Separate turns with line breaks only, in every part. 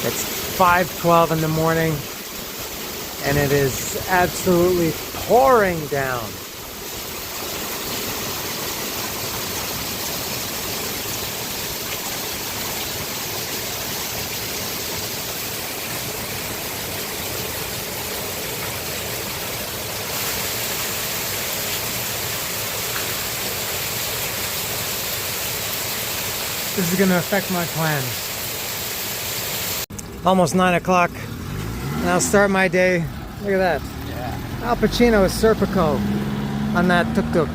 It's 5:12 in the morning and it is absolutely pouring down. This is going to affect my plans. Almost 9 o'clock, and I'll start my day. Look at that.
Yeah.
Al Pacino is Serpico on that tuk-tuk.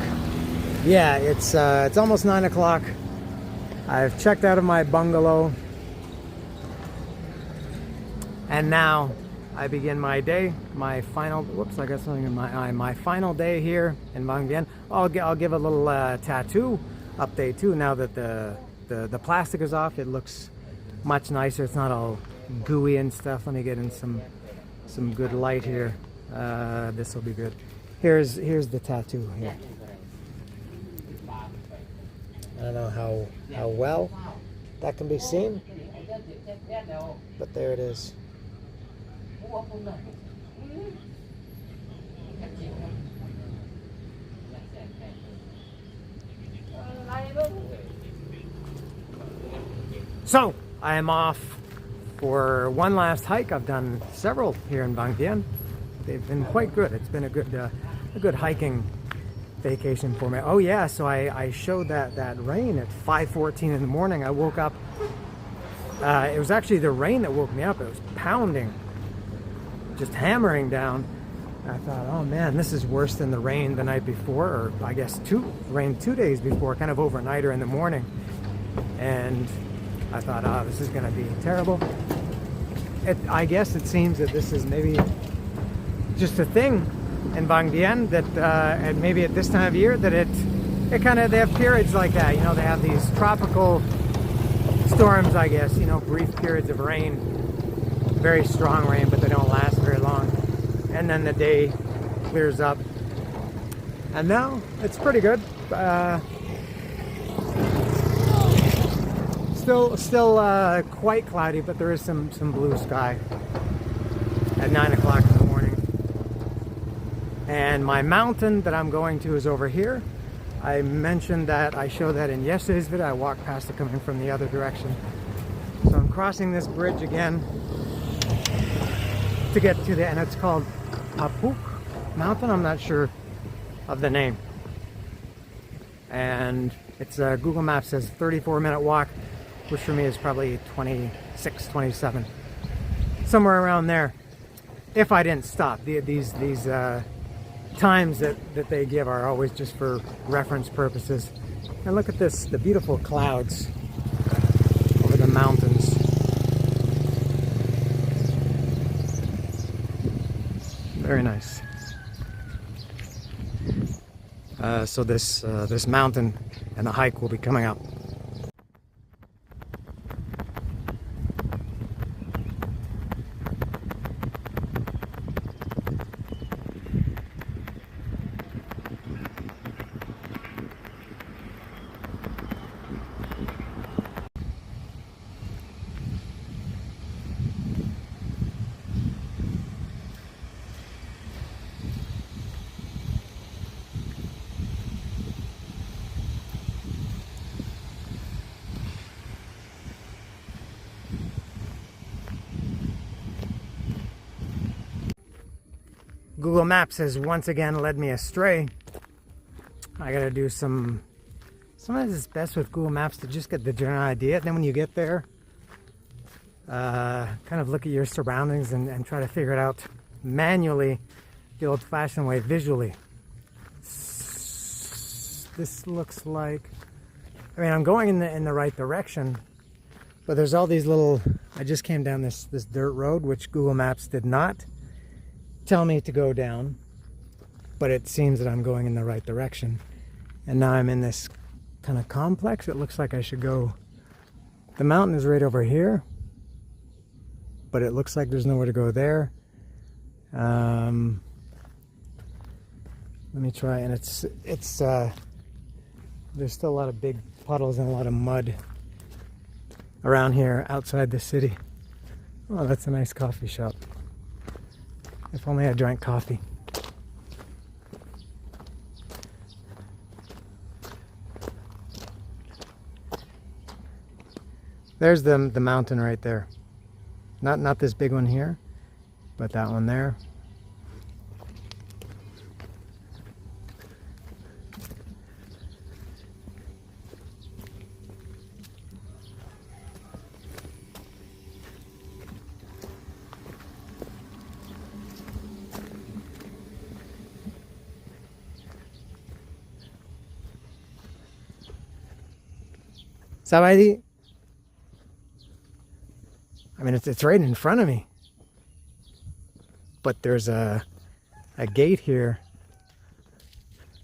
Yeah, it's almost 9 o'clock. I've checked out of my bungalow, and now I begin my day. My final. Whoops! I got something in my eye. My final day here in Vieng. I'll give a little tattoo update too. Now that the plastic is off, it looks much nicer. It's not all gooey and stuff. Let me get in some good light here. This will be good. Here's the tattoo here. I don't know how well that can be seen, but there it is. So I am off for one last hike. I've done several here in Vang Vieng. They've been quite good. It's been a good hiking vacation for me. Oh yeah, so I showed that rain at 5:14 in the morning. I woke up. It was actually the rain that woke me up. It was pounding, just hammering down. I thought, oh man, this is worse than the rain the night before, or I guess rain 2 days before, kind of overnight or in the morning. And I thought, oh, this is going to be terrible. I guess it seems that this is maybe just a thing in Vang Vieng, that and maybe at this time of year that they have periods like that. You know, they have these tropical storms, I guess, you know, brief periods of rain, very strong rain, but they don't last very long. And then the day clears up. And now it's pretty good. Still quite cloudy, but there is some blue sky at 9 o'clock in the morning. And my mountain that I'm going to is over here. I mentioned that, I showed that in yesterday's video. I walked past it coming from the other direction. So I'm crossing this bridge again to get to and it's called Apuk Mountain. I'm not sure of the name. And it's Google Maps says 34-minute walk, which for me is probably 26, 27, somewhere around there, if I didn't stop. These times that they give are always just for reference purposes. And look at this, the beautiful clouds over the mountains. Very nice. So this mountain and the hike will be coming up. Google Maps has once again led me astray. I gotta do sometimes it's best with Google Maps to just get the general idea. Then when you get there, kind of look at your surroundings and try to figure it out manually, the old-fashioned way, visually. This looks like, I mean, I'm going in the right direction, but there's all these little, I just came down this dirt road, which Google Maps did not tell me to go down, but it seems that I'm going in the right direction. And now I'm in this kind of complex. It looks like I should go, the mountain is right over here, but it looks like there's nowhere to go there. Let me try, and it's there's still a lot of big puddles and a lot of mud around here outside the city. Oh, that's a nice coffee shop. If only I drank coffee. There's the mountain right there. Not this big one here, but that one there. Sawadee. I mean, it's right in front of me. But there's a gate here.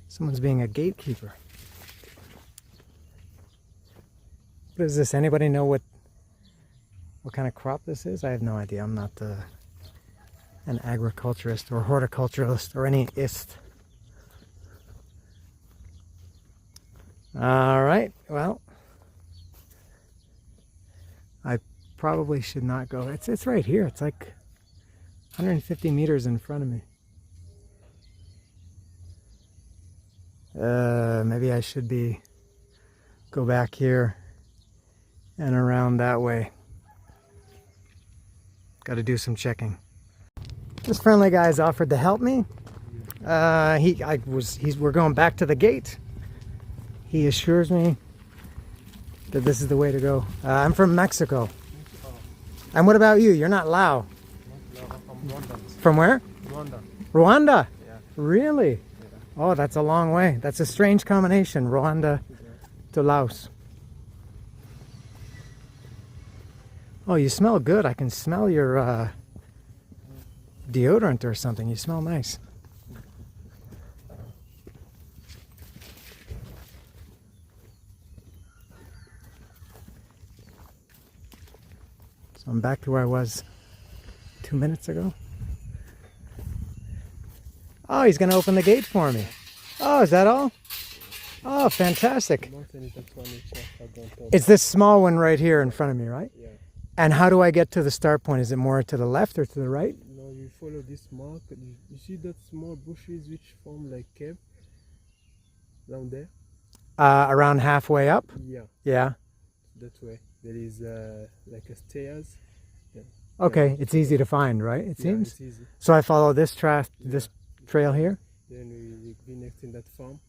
Someone's being a gatekeeper. What is this? Anybody know what kind of crop this is? I have no idea. I'm not an agriculturist or horticulturalist or any ist. All right. Well, I probably should not go. It's right here. It's like 150 meters in front of me. Maybe I should go back here and around that way. Got to do some checking. This friendly guy's offered to help me. We're going back to the gate. He assures me that this is the way to go. I'm from Mexico. And what about you? You're not Lao.
No, I'm from Rwanda.
From where?
Rwanda.
Rwanda?
Yeah.
Really?
Yeah.
Oh, that's a long way. That's a strange combination, Rwanda to Laos. Oh, you smell good. I can smell your deodorant or something. You smell nice. So I'm back to where I was 2 minutes ago. Oh, he's going to open the gate for me. Oh, is that all? Oh, fantastic. It's this small one right here in front of me, right?
Yeah.
And how do I get to the start point? Is it more to the left or to the right?
No, you follow this mark. You see that small bushes which form like cave down there?
Around halfway up?
Yeah.
Yeah.
That way. There is like a stairs. Yeah.
Okay,
Yeah.
it's easy to find, right? It seems.
It's easy.
So I follow this trail here?
Then we be next in that farm.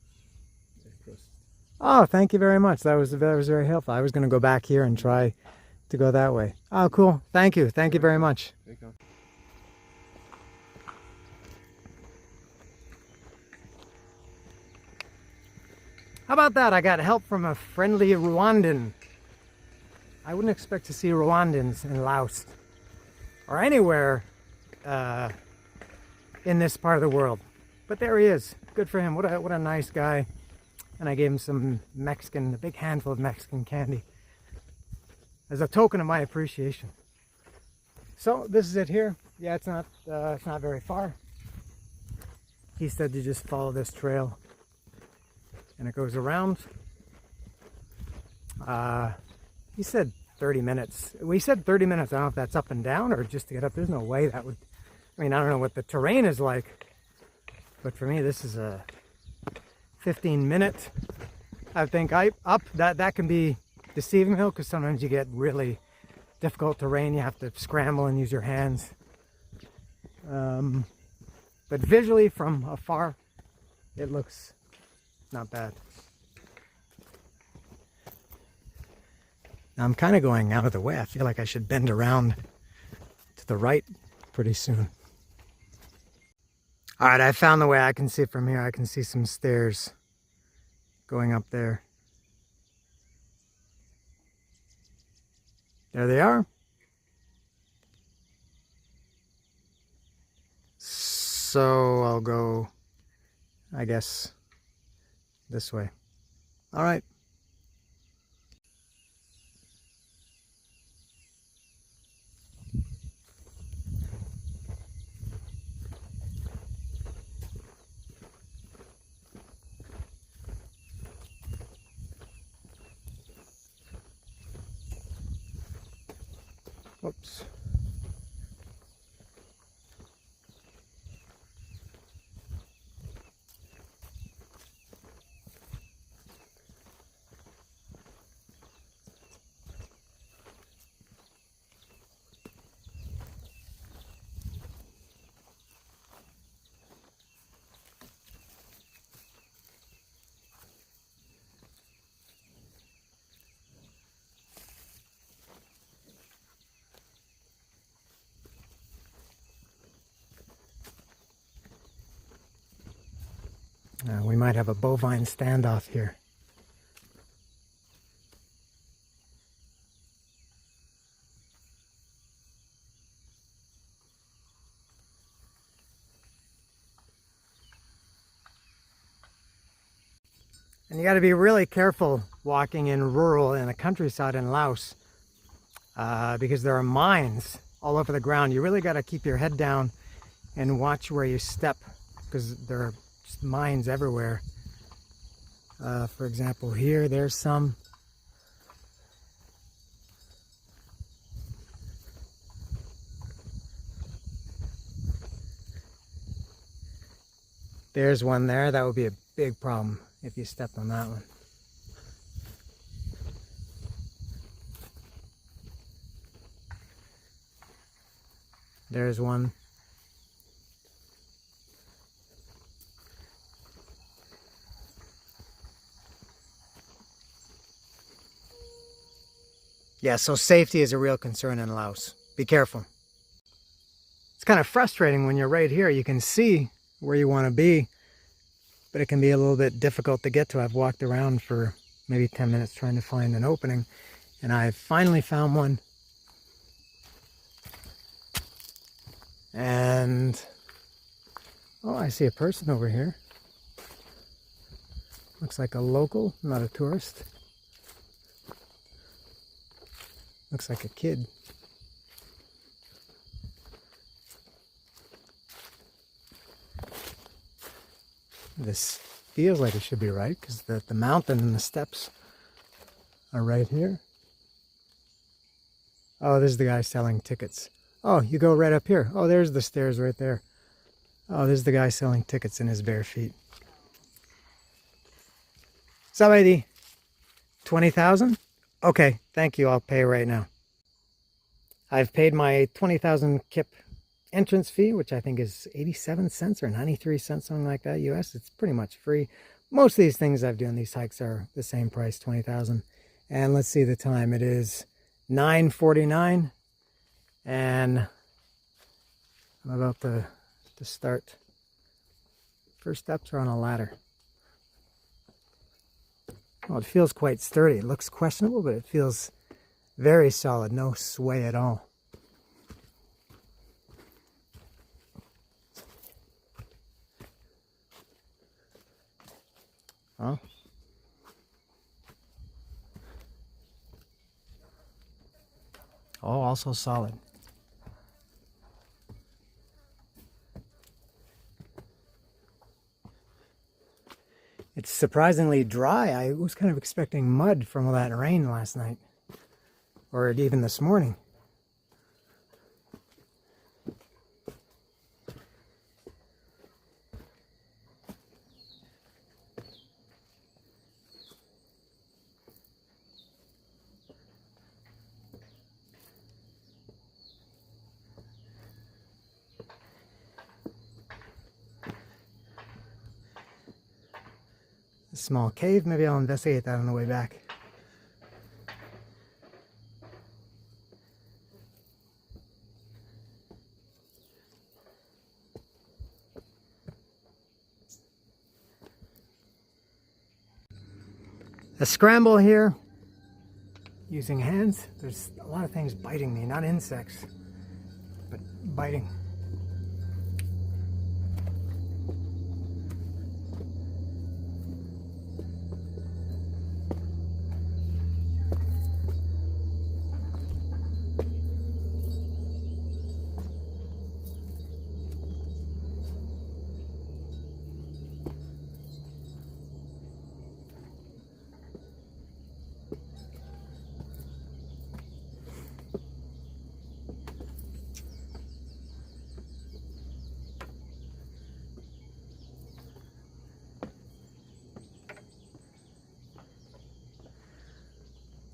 Across.
Oh, thank you very much. That was very helpful. I was going to go back here and try to go that way. Oh, cool. Thank you. Thank you very much. How about that? I got help from a friendly Rwandan. I wouldn't expect to see Rwandans in Laos or anywhere in this part of the world. But there he is. Good for him. What a nice guy. And I gave him some a big handful of Mexican candy as a token of my appreciation. So this is it here. Yeah, it's not very far. He said to just follow this trail and it goes around. He said 30 minutes. We said 30 minutes. I don't know if that's up and down or just to get up. There's no way that would, I mean, I don't know what the terrain is like, but for me, this is a 15-minute, I think, up. That can be deceiving though, because sometimes you get really difficult terrain. You have to scramble and use your hands. But visually from afar, it looks not bad. Now I'm kind of going out of the way. I feel like I should bend around to the right pretty soon. All right, I found the way. I can see from here. I can see some stairs going up there. There they are. So I'll go, I guess, this way. All right. Oops. might have a bovine standoff here. And you got to be really careful walking in the countryside in Laos, because there are mines all over the ground. You really got to keep your head down and watch where you step, because there are just mines everywhere. For example, here, there's some. There's one there. That would be a big problem if you stepped on that one. There's one. Yeah, so safety is a real concern in Laos. Be careful. It's kind of frustrating when you're right here. You can see where you want to be, but it can be a little bit difficult to get to. I've walked around for maybe 10 minutes trying to find an opening, and I finally found one. And, oh, I see a person over here. Looks like a local, not a tourist. Looks like a kid. This feels like it should be right, because the mountain and the steps are right here. Oh, this is the guy selling tickets. Oh, you go right up here. Oh, there's the stairs right there. Oh, this is the guy selling tickets in his bare feet. Somebody, 20,000? Okay, thank you. I'll pay right now. I've paid my 20,000 kip entrance fee, which I think is 87 cents or 93 cents, something like that, US. It's pretty much free. Most of these things I've done, these hikes, are the same price, 20,000. And let's see the time. It is 9:49, and I'm about to start. First steps are on a ladder. Oh, it feels quite sturdy. It looks questionable, but it feels very solid. No sway at all. Oh. Oh, also solid. It's surprisingly dry. I was kind of expecting mud from all that rain last night, or even this morning. A small cave. Maybe I'll investigate that on the way back. A scramble here using hands. There's a lot of things biting me, not insects, but biting.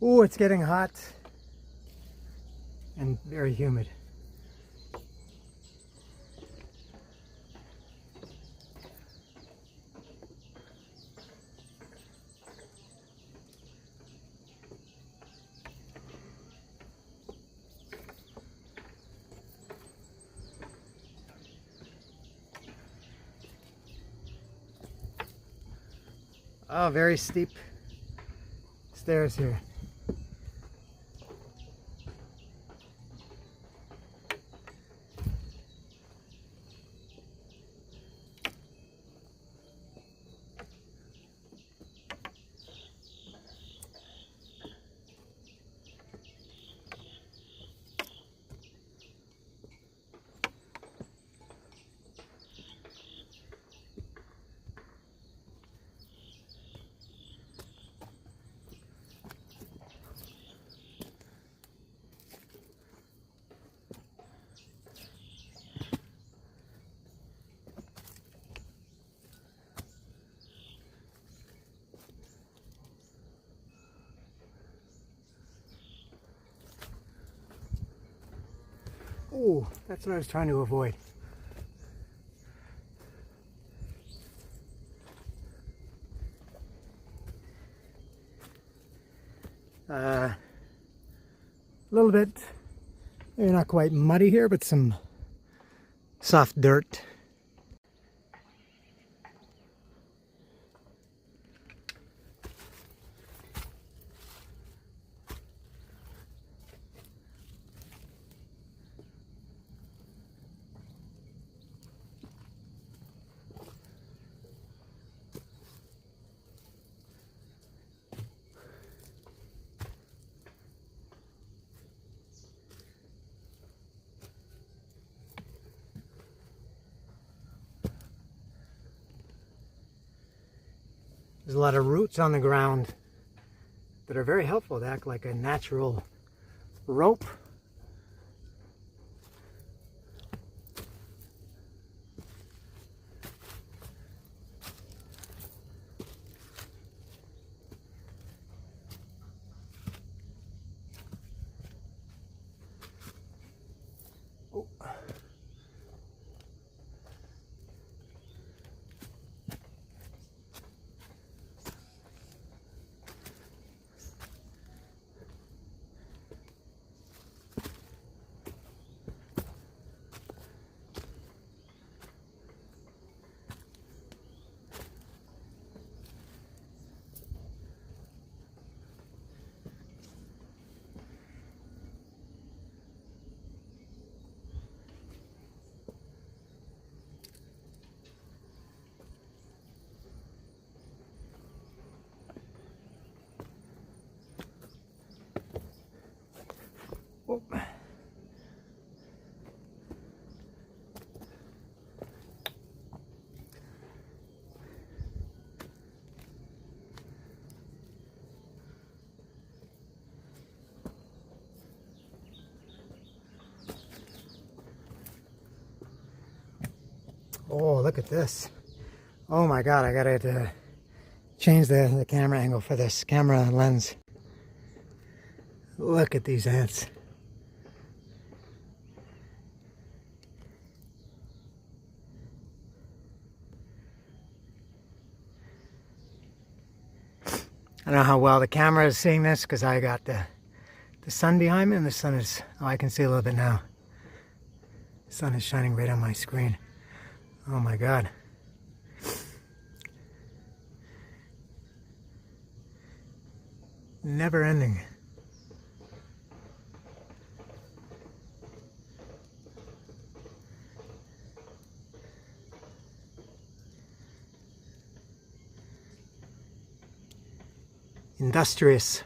Ooh, it's getting hot and very humid. Oh, very steep stairs here. Oh, that's what I was trying to avoid. A little bit, maybe not quite muddy here, but some soft dirt. There's a lot of roots on the ground that are very helpful to act like a natural rope. Oh. Oh. Oh, look at this. Oh my God, I gotta change the camera angle for this camera lens. Look at these ants. I don't know how well the camera is seeing this because I got the sun behind me, and the sun is, oh, I can see a little bit now. The sun is shining right on my screen. Oh my God. Never ending. Industrious.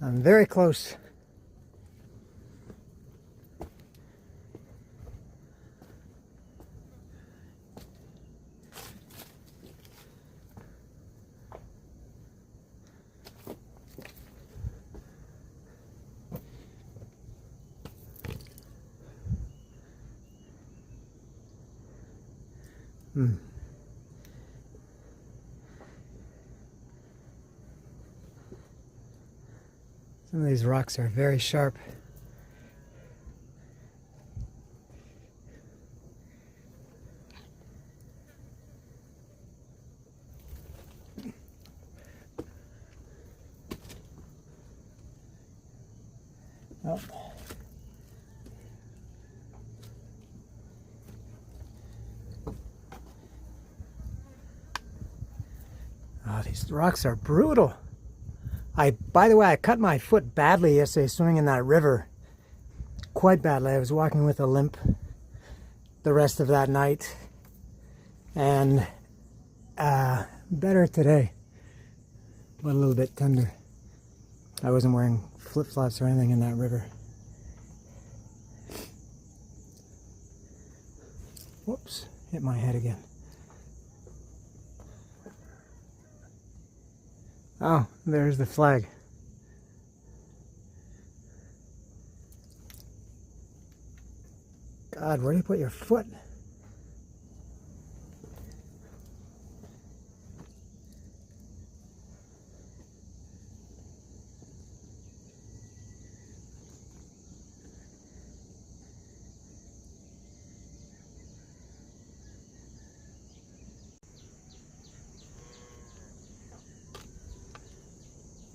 I'm very close. Hmm. Some of these rocks are very sharp. Oh. Oh, these rocks are brutal. By the way, I cut my foot badly yesterday swimming in that river. Quite badly. I was walking with a limp the rest of that night. And better today. But a little bit tender. I wasn't wearing flip-flops or anything in that river. Whoops, hit my head again. Oh, there's the flag. God, where do you put your foot?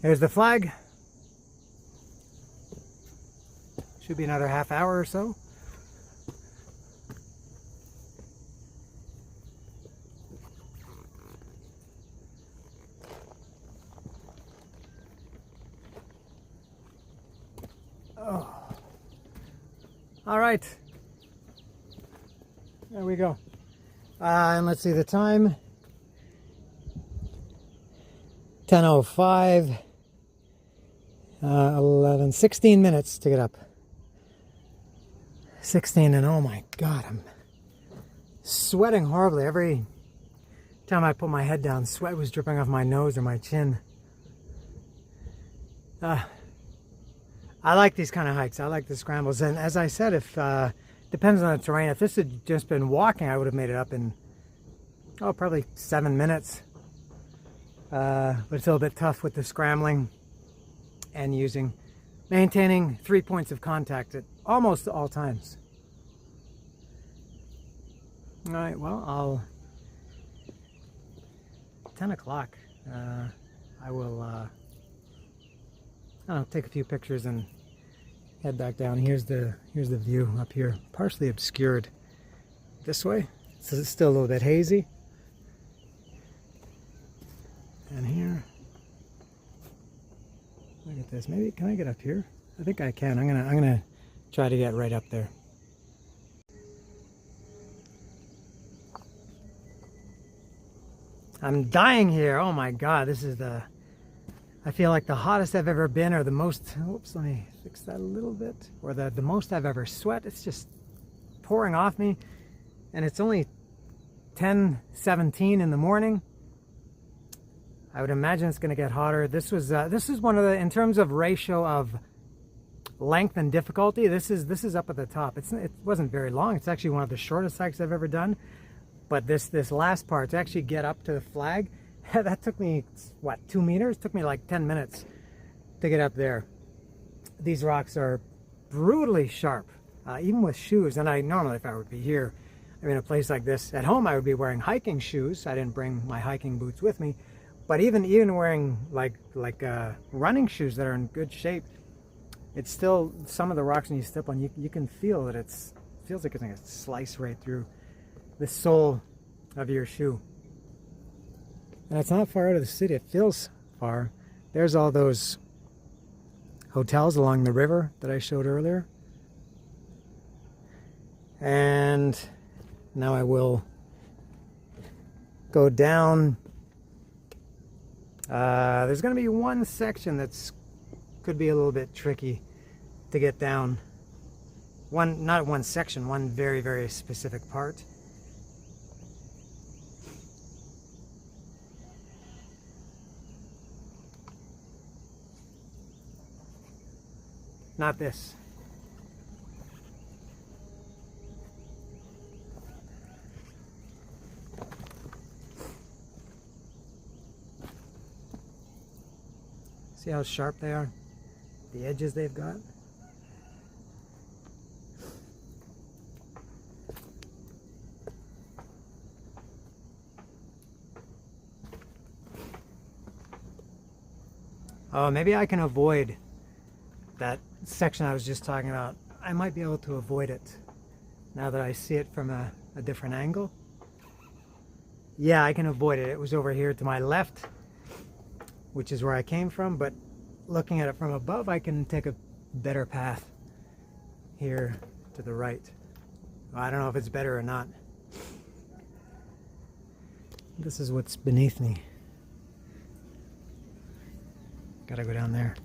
Here's the flag. Should be another half hour or so. Oh. All right. There we go. And let's see the time. 10:05. 11, 16 minutes to get up. 16, and oh my God, I'm sweating horribly. Every time I put my head down, sweat was dripping off my nose or my chin. I like these kind of hikes. I like the scrambles. And as I said, if depends on the terrain. If this had just been walking, I would have made it up in, probably 7 minutes. But it's a little bit tough with the scrambling and maintaining 3 points of contact at almost all times. All right, well, 10 o'clock, I will, I don't know, take a few pictures and head back down. Here's the view up here, partially obscured this way, so it's still a little bit hazy. And here, look at this. Maybe, can I get up here? I think I can. I'm gonna try to get right up there. I'm dying here. Oh my God, this is I feel like the hottest I've ever been, or the most, oops, let me fix that a little bit, or the most I've ever sweat. It's just pouring off me, and it's only 10:17 in the morning. I would imagine it's going to get hotter. This is one of the, in terms of ratio of length and difficulty, this is up at the top. It wasn't very long. It's actually one of the shortest hikes I've ever done. But this last part, to actually get up to the flag, that took me, what, 2 meters? It took me like 10 minutes to get up there. These rocks are brutally sharp, even with shoes. And I normally, if I would be here, I mean, a place like this, at home I would be wearing hiking shoes. I didn't bring my hiking boots with me. But even wearing like running shoes that are in good shape, it's still, some of the rocks when you step on, you can feel that feels like it's going to slice right through the sole of your shoe. And it's not far out of the city. It feels far. There's all those hotels along the river that I showed earlier. And now I will go down. There's going to be one section that's could be a little bit tricky to get down. Not one section, one very, very specific part. Not this. See how sharp they are? The edges they've got? Oh, maybe I can avoid that section I was just talking about. I might be able to avoid it now that I see it from a different angle. Yeah, I can avoid it. It was over here to my left, which is where I came from, but looking at it from above, I can take a better path here to the right. Well, I don't know if it's better or not. This is what's beneath me. Gotta go down there.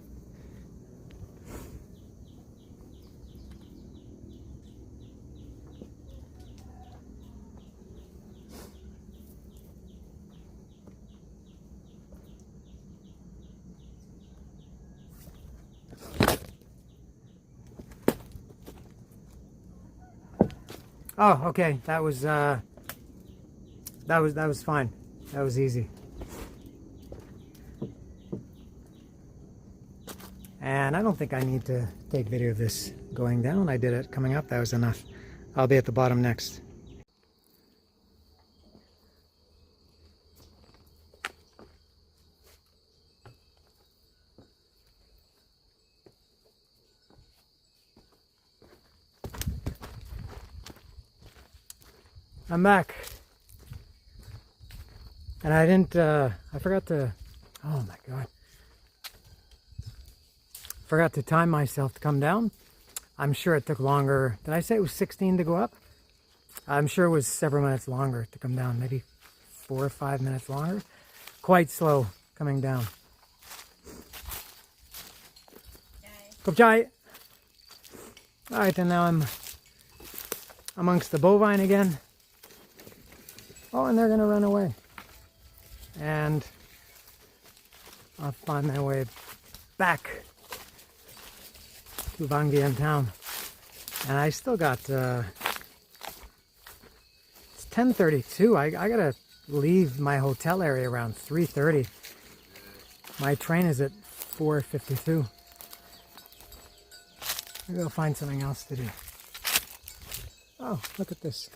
Oh, okay. That was fine. That was easy. And I don't think I need to take video of this going down. I did it coming up. That was enough. I'll be at the bottom next. I'm back. And I didn't, I forgot to, oh my God. Forgot to time myself to come down. I'm sure it took longer. Did I say it was 16 to go up? I'm sure it was several minutes longer to come down. Maybe 4 or 5 minutes longer. Quite slow coming down. Kom chai. All right, and now I'm amongst the bovine again. Oh, and they're gonna run away. And I'll find my way back to Vang town. And I still got, it's 10:32. I gotta leave my hotel area around 3:30. My train is at 4:52. I'm gonna go find something else to do. Oh, look at this.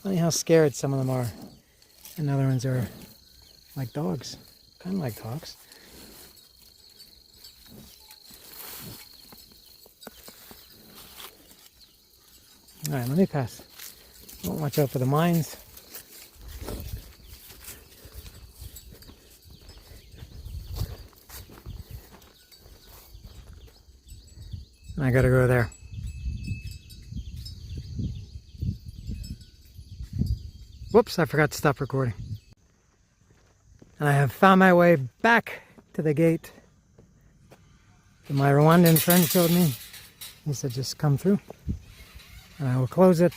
Funny how scared some of them are, and other ones are like dogs, kind of like dogs. All right, let me pass. Don't watch out for the mines. I gotta go there. Whoops, I forgot to stop recording. And I have found my way back to the gate that my Rwandan friend showed me. He said just come through and I will close it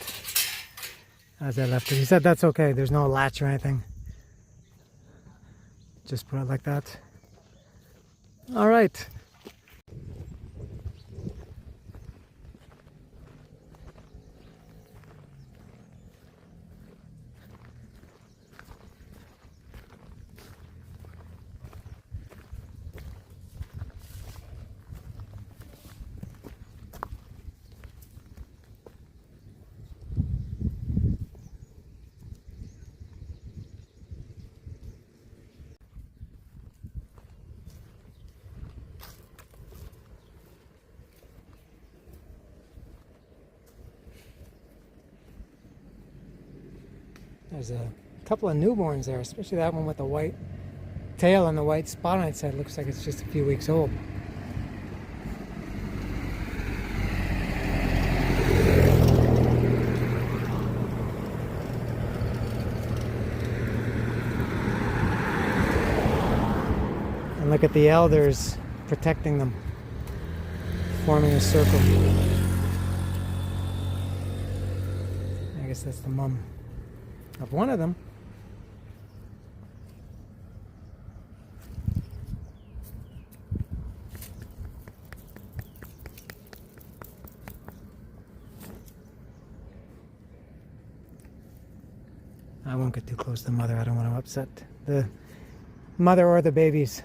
as I left it. He said that's okay, there's no latch or anything. Just put it like that. All right. There's a couple of newborns there, especially that one with the white tail and the white spot on its head. Looks like it's just a few weeks old. And look at the elders protecting them, forming a circle. I guess that's the mom of one of them. don't get too close to the mother. I don't want to upset the mother or the babies.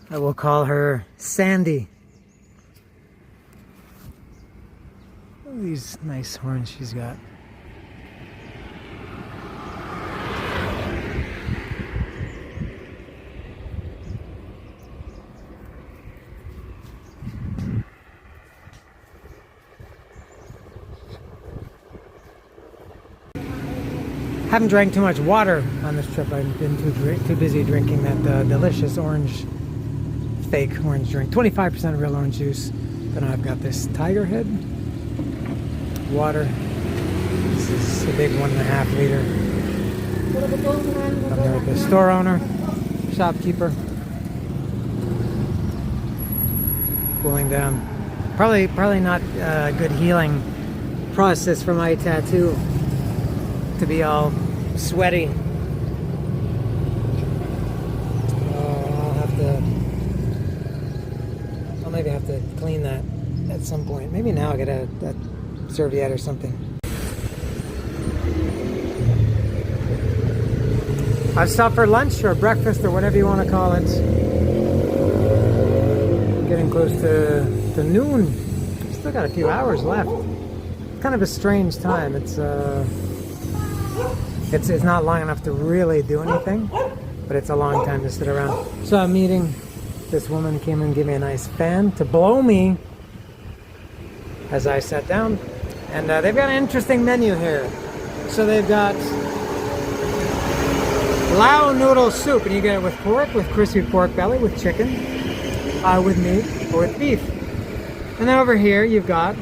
I will call her Sandy. Look at these nice horns she's got. Haven't drank too much water on this trip. I've been too busy drinking that delicious fake orange drink. 25% real orange juice. Then I've got this Tiger Head water. This is a big 1.5 liter. From the store owner, shopkeeper. Cooling down. Probably not a good healing process for my tattoo to be all sweaty. I'll maybe have to clean that at some point. Maybe now I'll get a serviette or something. I've stopped for lunch or breakfast or whatever you want to call it. Getting close to noon. Still got a few hours left. It's kind of a strange time. It's not long enough to really do anything, but it's a long time to sit around. So I'm meeting this woman. Came and gave me a nice fan to blow me as I sat down. And they've got an interesting menu here. So they've got Lao noodle soup, and you get it with pork, with crispy pork belly, with chicken, with meat, or with beef. And then over here you've got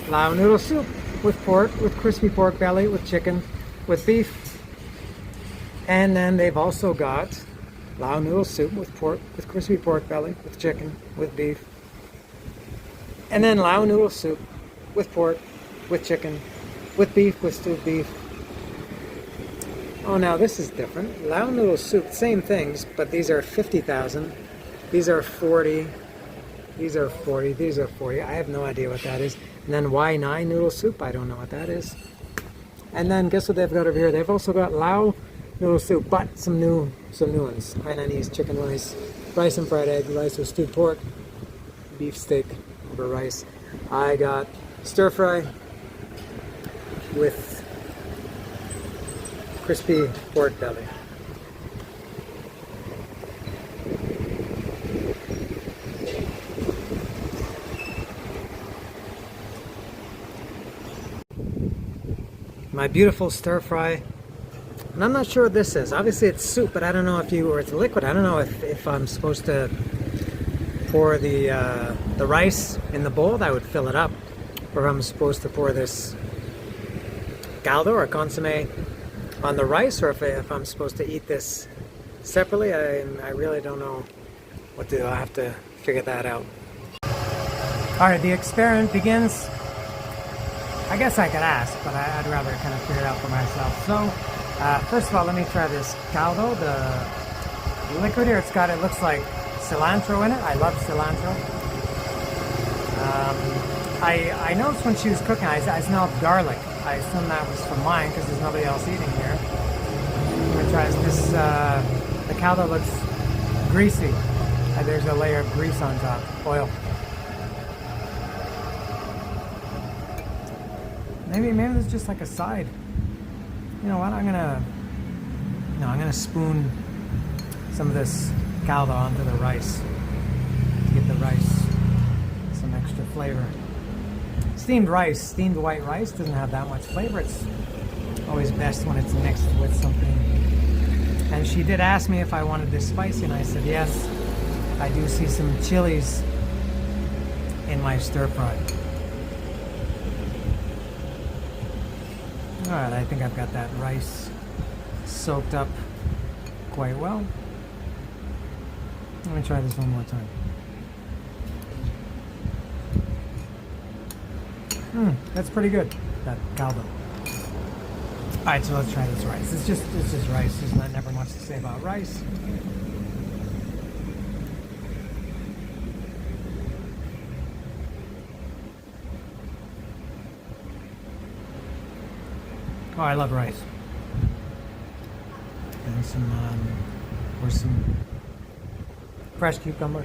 Lao noodle soup with pork, with crispy pork belly, with chicken, with beef. And then they've also got Lao noodle soup with pork, with crispy pork belly, with chicken, with beef. And then Lao noodle soup with pork, with chicken, with beef, with stewed beef. Oh, now this is different. Lao noodle soup, same things, but these are 50,000. These are 40. These are 40. These are 40. I have no idea what that is. And then Y9 noodle soup, I don't know what that is. And then guess what they've got over here? They've also got Lao noodle soup, but some new ones. Hainanese chicken rice, rice and fried egg, rice with stewed pork, beef steak over rice. I got stir fry with crispy pork belly. My beautiful stir fry. And I'm not sure what this is. Obviously it's soup, but I don't know or it's liquid. I don't know if I'm supposed to pour the rice in the bowl that would fill it up, or if I'm supposed to pour this caldo or consomme on the rice, or if I'm supposed to eat this separately. I really don't know what to do. I'll have to figure that out. Alright, the experiment begins. I guess I could ask, but I'd rather kind of figure it out for myself. So, first of all, let me try this caldo. The liquid here, it looks like cilantro in it. I love cilantro. I noticed when she was cooking, I smelled garlic. I assume that was from mine because there's nobody else eating here. I'm gonna try this. The caldo looks greasy. There's a layer of grease on top, oil. Maybe this is just like a side. You know what? I'm gonna spoon some of this caldo onto the rice to get the rice some extra flavor. Steamed white rice doesn't have that much flavor. It's always best when it's mixed with something she did ask me if I wanted this spicy, and I said yes. I do see some chilies in my stir fry. Alright, I think I've got that rice soaked up quite well. Let me try this one more time. That's pretty good, that caldo. Alright, so let's try this rice. It's just rice. There's never much to say about rice. Oh, I love rice. And some fresh cucumber.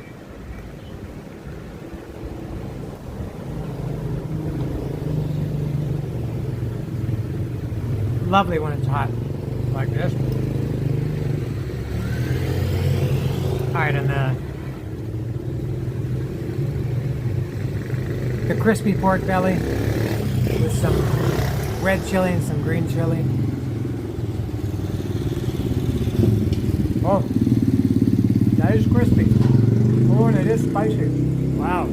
Lovely when it's hot, like this. Alright, and the crispy pork belly with some red chili and some green chili. Oh, that is crispy. Oh, and it is spicy. Wow.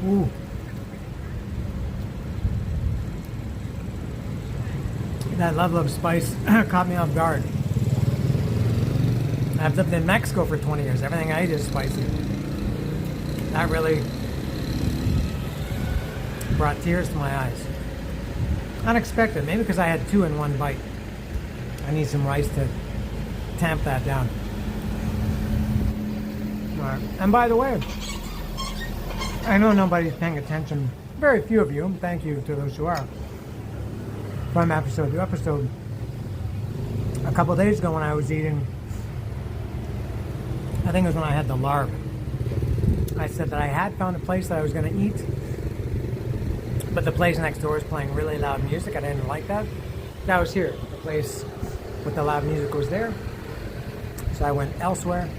Ooh. That level of spice caught me off guard. I've lived in Mexico for 20 years. Everything I eat is spicy. That really brought tears to my eyes. Unexpected, maybe because I had two in one bite. I need some rice to tamp that down. All right. And by the way, I know nobody's paying attention. Very few of you. Thank you to those who are. From episode to episode. A couple days ago when I was eating, I think it was when I had the larb, I said that I had found a place that I was going to eat, but the place next door is playing really loud music. I didn't like that. That was here. The place with the loud music was there. So I went elsewhere,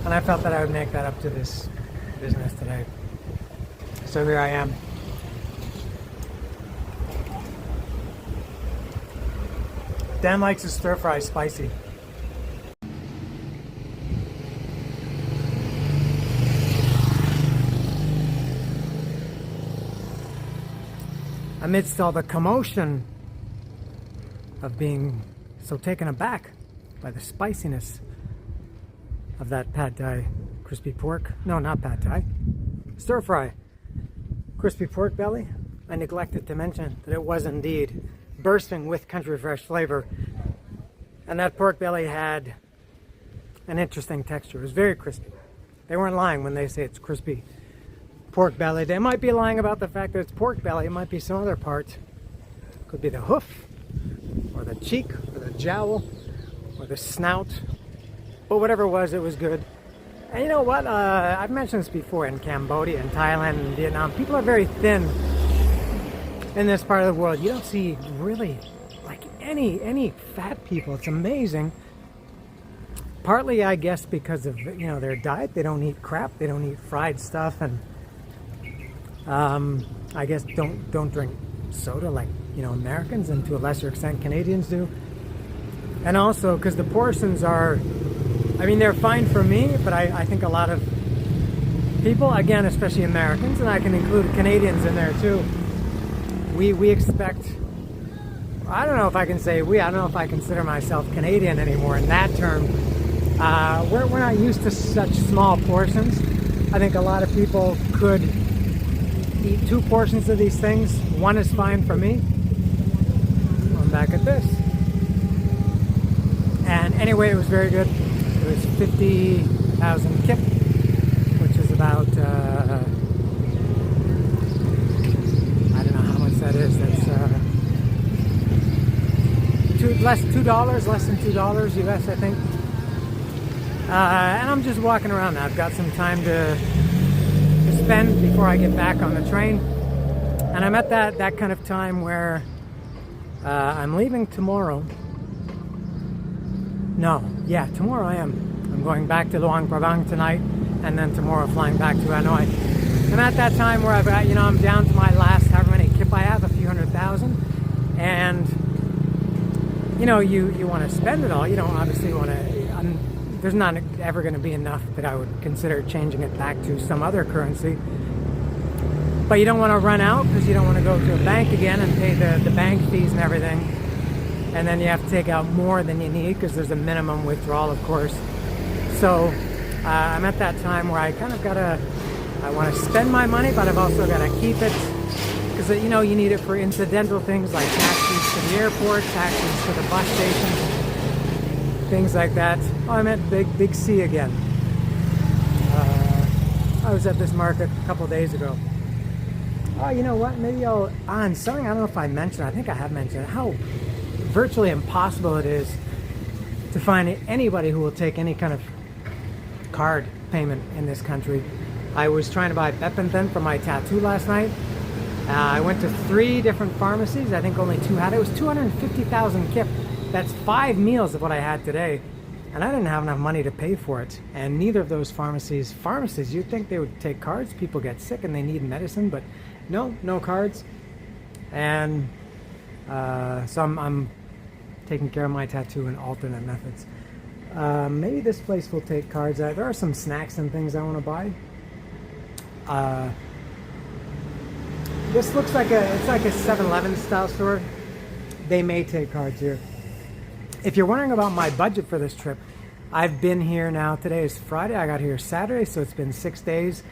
and I felt that I would make that up to this business today. So here I am. Dan likes his stir fry spicy. Amidst all the commotion of being so taken aback by the spiciness of that pad thai crispy pork, no, not pad thai, stir fry crispy pork belly, I neglected to mention that it was indeed bursting with country fresh flavor, and that pork belly had an interesting texture. It was very crispy. They weren't lying when they say it's crispy pork belly. They might be lying about the fact that it's pork belly. It might be some other part. Could be the hoof, or the cheek, or the jowl, or the snout. But whatever it was good. And you know what? I've mentioned this before. In Cambodia, and Thailand, and Vietnam, people are very thin in this part of the world. You don't see really like any fat people. It's amazing. Partly, I guess, because of their diet. They don't eat crap. They don't eat fried stuff, and I guess don't drink soda like Americans, and to a lesser extent Canadians do. And also because the portions are, I mean, they're fine for me, but I think a lot of people, again, especially Americans, and I can include Canadians in there too, we expect, I don't know if I can say we, I don't know if I consider myself Canadian anymore in that term. We're not used to such small portions. I think a lot of people could eat 2 portions of these things. One is fine for me. I'm back at this. And anyway, it was very good. It was 50,000 kip, which is about, I don't know how much that is. That's less than $2 US, I think. And I'm just walking around now. I've got some time to spend before I get back on the train. And I'm at that kind of time where I'm leaving tomorrow. No, Yeah, tomorrow I am. I'm going back to Luang Prabang tonight, and then tomorrow flying back to Hanoi. I'm at that time where I've got, I'm down to my last, however many kip I have, a few 100,000, and you want to spend it all. You don't obviously want to. There's not ever going to be enough that I would consider changing it back to some other currency. But you don't want to run out because you don't want to go to a bank again and pay the bank fees and everything. And then you have to take out more than you need because there's a minimum withdrawal, of course. So I'm at that time where I kind of I want to spend my money, but I've also got to keep it because, you need it for incidental things like taxis to the airport, taxis to the bus station, things like that. Oh, I'm at Big C again. I was at this market a couple days ago. Oh, you know what? Maybe on something, I don't know if I mentioned, I think I have mentioned how virtually impossible it is to find anybody who will take any kind of card payment in this country. I was trying to buy Bepanthen for my tattoo last night. I went to 3 different pharmacies. I think only 2 had it. It was 250,000 kip. That's 5 meals of what I had today. And I didn't have enough money to pay for it. And neither of those pharmacies, you'd think they would take cards. People get sick and they need medicine, but no cards. And so I'm taking care of my tattoo in alternate methods. Maybe this place will take cards. There are some snacks and things I want to buy. This looks like it's like a 7-Eleven style store. They may take cards here. If you're wondering about my budget for this trip, I've been here now. Today is Friday. I got here Saturday, so it's been 6 days,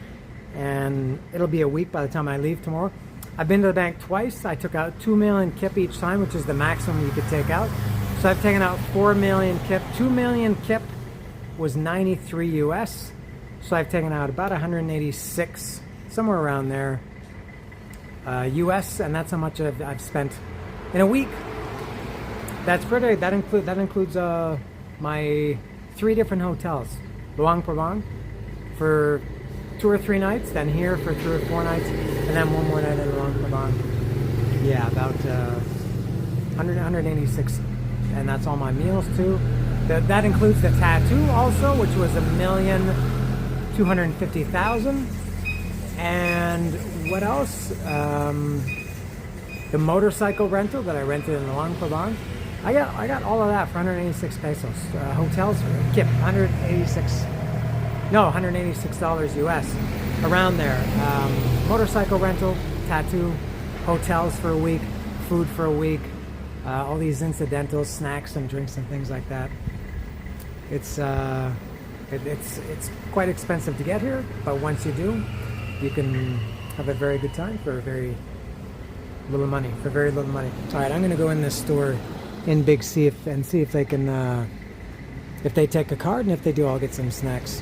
and it'll be a week by the time I leave tomorrow. I've been to the bank twice. I took out 2 million kip each time, which is the maximum you could take out. So I've taken out 4 million kip. 2 million kip was 93 US. So I've taken out about 186, somewhere around there, US, and that's how much I've spent in a week. That's pretty. That includes my 3 different hotels, Luang Prabang for 2 or 3 nights, then here for 3 or 4 nights, and then one more night in Luang Prabang. Yeah, about 186, and that's all my meals too. That includes the tattoo also, which was 1,250,000, and what else? The motorcycle rental that I rented in Luang Prabang. I got all of that for 186 pesos. Hotels, kip, $186 US, around there. Motorcycle rental, tattoo, hotels for a week, food for a week, all these incidentals, snacks and drinks and things like that. It's quite expensive to get here, but once you do, you can have a very good time for very little money. All right, I'm going to go in this store in Big C and see if they can, if they take a card, and if they do, I'll get some snacks.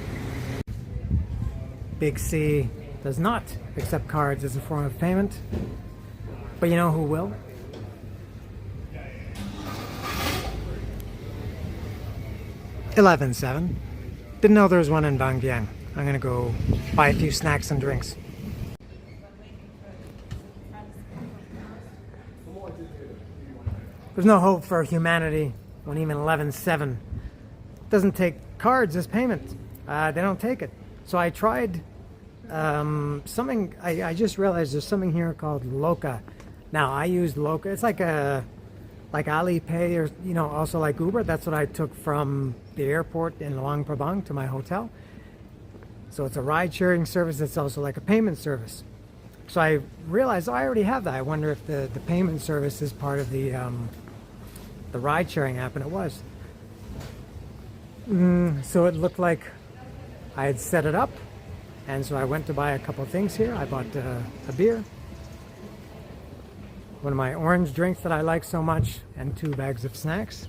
Big C does not accept cards as a form of payment, but you know who will? $11.7. Didn't know there was one in Vieng. I'm gonna go buy a few snacks and drinks. There's no hope for humanity when even 11.7 doesn't take cards as payment. They don't take it. So I tried something. I just realized there's something here called Loca. Now I used Loca. It's like Alipay, or also like Uber. That's what I took from the airport in Luang Prabang to my hotel. So it's a ride-sharing service. It's also like a payment service. So I realized I already have that. I wonder if the payment service is part of the ride-sharing app, and it was. So it looked like I had set it up, and so I went to buy a couple of things here. I bought a beer, one of my orange drinks that I like so much, and 2 bags of snacks.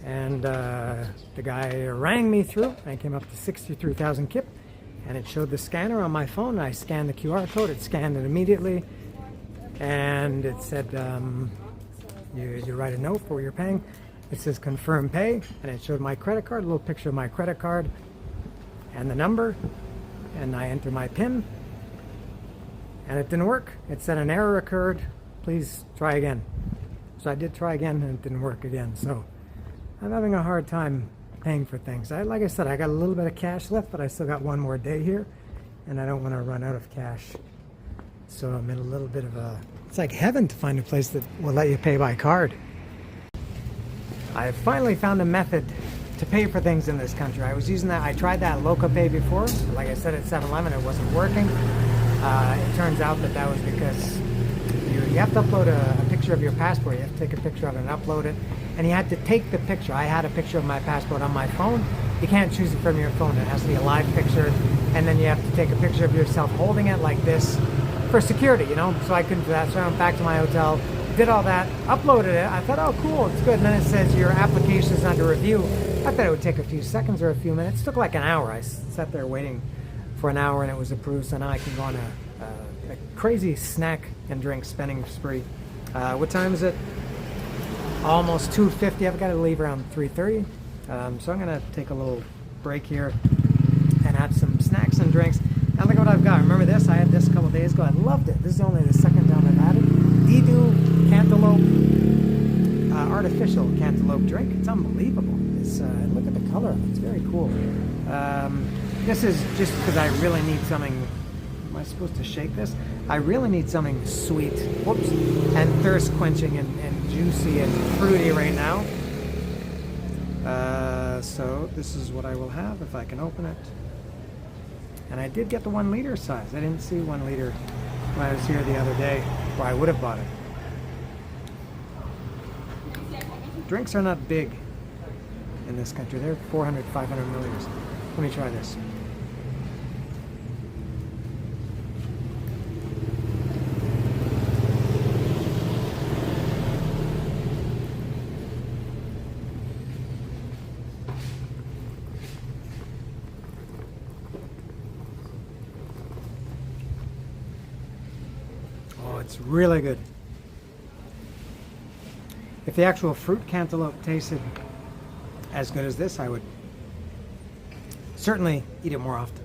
And the guy rang me through. I came up to 63,000 kip, and it showed the scanner on my phone. I scanned the QR code. It scanned it immediately, and it said, you write a note for what you're paying. It says confirm pay, and it showed my credit card, a little picture of my credit card, and the number, and I enter my PIN, and it didn't work. It said an error occurred. Please try again. So I did try again, and it didn't work again. So I'm having a hard time paying for things. Like I said, I got a little bit of cash left, but I still got one more day here, and I don't want to run out of cash. So I'm in a little bit of a... It's like heaven to find a place that will let you pay by card. I finally found a method to pay for things in this country. I was using that. I tried that LocaPay before. Like I said, at 7-Eleven, it wasn't working. It turns out that was because you have to upload a picture of your passport. You have to take a picture of it and upload it. And you had to take the picture. I had a picture of my passport on my phone. You can't choose it from your phone. It has to be a live picture. And then you have to take a picture of yourself holding it like this for security, you know? So I couldn't do that. So I went back to my hotel, did all that, uploaded it. I thought, oh, cool, it's good. And then it says your application is under review. I thought it would take a few seconds or a few minutes. It took like an hour. I sat there waiting for an hour and it was approved. So now I can go on a crazy snack and drink spending spree. What time is it? Almost 2:50. I've got to leave around 3:30. So I'm going to take a little break here and have some snacks and drinks. And look at what I've got. Remember this? I had this a couple days ago. I loved it. This is only the second time I've had it. Dedu Cantaloupe, artificial cantaloupe drink. It's unbelievable. Look at the color of it. It's very cool. This is just because I really need something. Am I supposed to shake this? I really need something sweet. Whoops. And thirst quenching and juicy and fruity right now. So this is what I will have if I can open it. And I did get the 1 liter size. I didn't see 1 liter when I was here the other day, or I would have bought it. Drinks are not big in this country. They're 400, 500 milliliters. Let me try this. It's really good. If the actual fruit cantaloupe tasted as good as this, I would certainly eat it more often.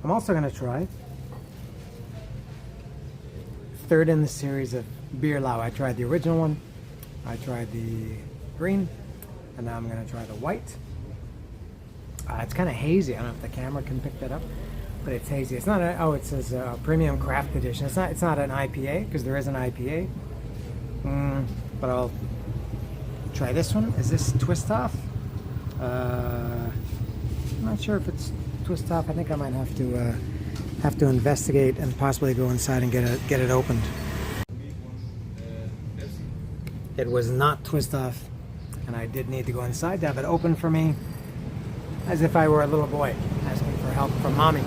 I'm also going to try third in the series of beer Lao. I tried the original one, I tried the green, and now I'm going to try the white. It's kind of hazy. I don't know if the camera can pick that up. But it's hazy. It's not a, oh, it says premium craft edition. It's not an IPA, because there is an IPA. But I'll try this one. Is this twist off? I'm not sure if it's twist off. I think I might have to investigate and possibly go inside and get it opened. It was not twist off, and I did need to go inside to have it open for me, as if I were a little boy asking for help from mommy.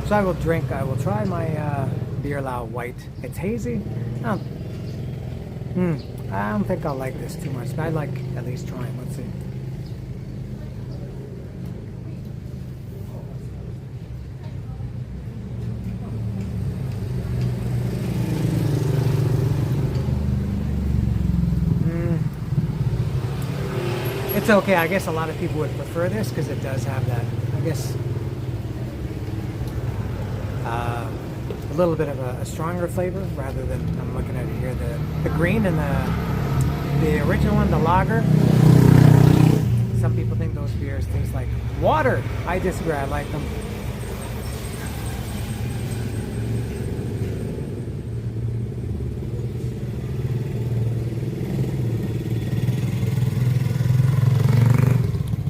So I will try my beer Lao white. It's hazy. I don't think I'll like this too much, but I'd like at least trying. Let's see. It's okay. I guess a lot of people would prefer this because it does have that, I guess, a little bit of a stronger flavor rather than, I'm looking at it here, the green and the original one, the lager. Some people think those beers taste like water. I disagree. I like them.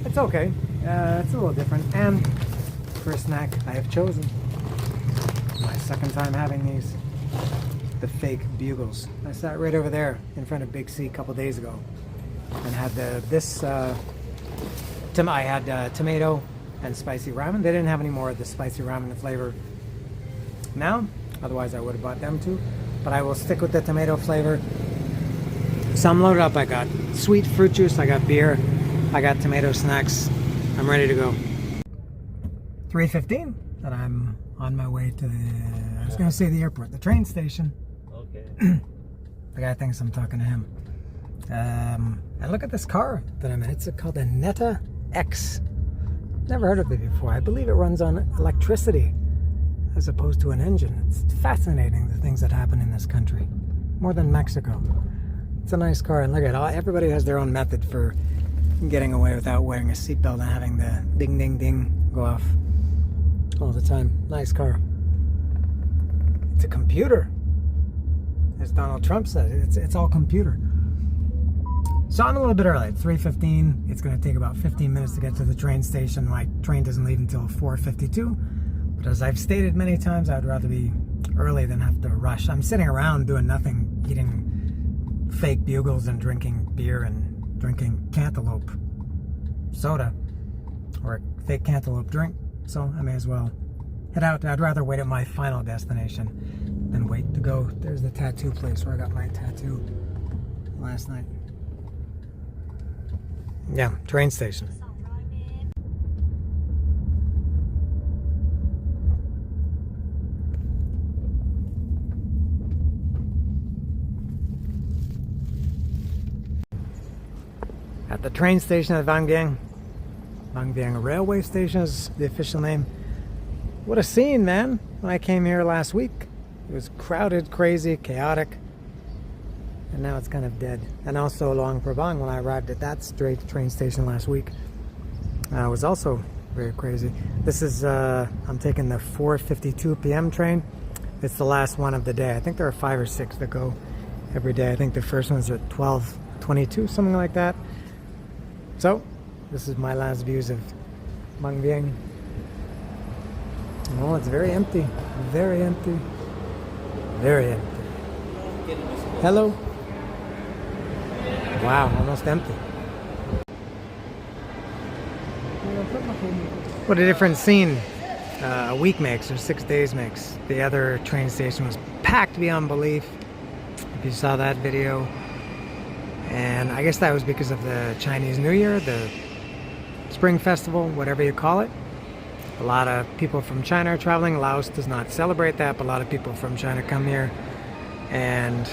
It's okay. It's a little different. And for a snack, I have chosen my second time having these, the fake bugles. I sat right over there in front of Big C a couple days ago and had I had tomato and spicy ramen. They didn't have any more of the spicy ramen flavor now, otherwise I would have bought them too, but I will stick with the tomato flavor. So I'm loaded up. I got sweet fruit juice, I got beer, I got tomato snacks. I'm ready to go. 3:15 and I'm on my way to I was going to say the airport, the train station.
Okay.
The guy thinks I'm talking to him. And look at this car that I'm in. It's called a Netta X. Never heard of it before. I believe it runs on electricity as opposed to an engine. It's fascinating, the things that happen in this country. More than Mexico. It's a nice car, and look at all. Everybody has their own method for getting away without wearing a seatbelt and having the ding ding ding go off all the time. Nice car. It's a computer, as Donald Trump said. It's all computer. So I'm a little bit early. It's 3:15. It's going to take about 15 minutes to get to the train station. My train doesn't leave until 4:52. But as I've stated many times, I'd rather be early than have to rush. I'm sitting around doing nothing, eating fake bugles and drinking beer and drinking cantaloupe soda or a fake cantaloupe drink. So I may as well head out. I'd rather wait at my final destination than wait to go. There's the tattoo place where I got my tattoo last night. Yeah, train station. At the train station at Vieng. Vieng Railway Station is the official name. What a scene, man. When I came here last week, it was crowded, crazy, chaotic. And now it's kind of dead. And also Luang, Prabang, when I arrived at that straight train station last week, was also very crazy. This is, I'm taking the 4:52 p.m. train. It's the last one of the day. I think there are 5 or 6 that go every day. I think the first ones are at 12:22, something like that. So, this is my last views of Vieng. Oh, it's very empty. Very empty. Very empty. Hello. Wow, almost empty. What a different scene a week makes, or 6 days makes. The other train station was packed beyond belief, if you saw that video. And I guess that was because of the Chinese New Year, the Spring Festival, whatever you call it. A lot of people from China are traveling. Laos does not celebrate that, but a lot of people from China come here. And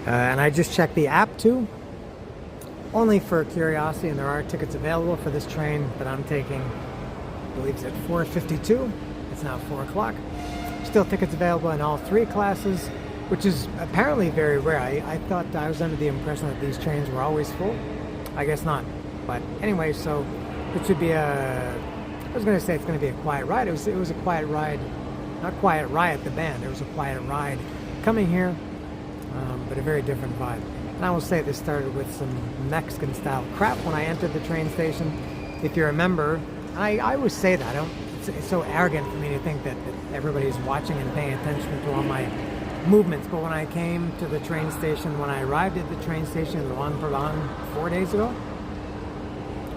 I just checked the app too, only for curiosity, and there are tickets available for this train that I'm taking. I believe it's at 4:52. It's now 4 o'clock. Still tickets available in all 3 classes, which is apparently very rare. I thought, I was under the impression that these trains were always full. I guess not. But anyway, so it should be I was going to say it's going to be a quiet ride. It was a quiet ride, not Quiet Riot the band. It was a quiet ride coming here, but a very different vibe. And I will say this started with some Mexican style crap when I entered the train station. If you remember, I always say that. It's so arrogant for me to think that everybody's watching and paying attention to all my movements. But when I came to the train station, when I arrived at the train station in Luang, Prabang 4 days ago,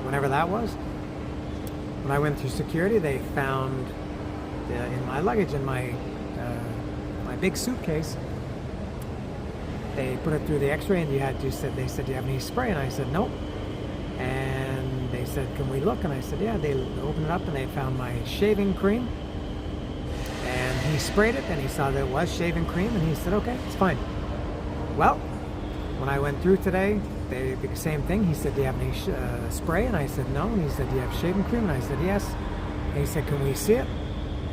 whenever that was, when I went through security, they found in my luggage, in my big suitcase, they put it through the x-ray, and they said, do you have any spray? And I said, nope. And they said, can we look? And I said, yeah. They opened it up and they found my shaving cream. And he sprayed it and he saw that it was shaving cream, and he said, okay, it's fine. Well, when I went through today, they did the same thing. He said, do you have any spray? And I said, no. And he said, do you have shaving cream? And I said, yes. And he said, can we see it?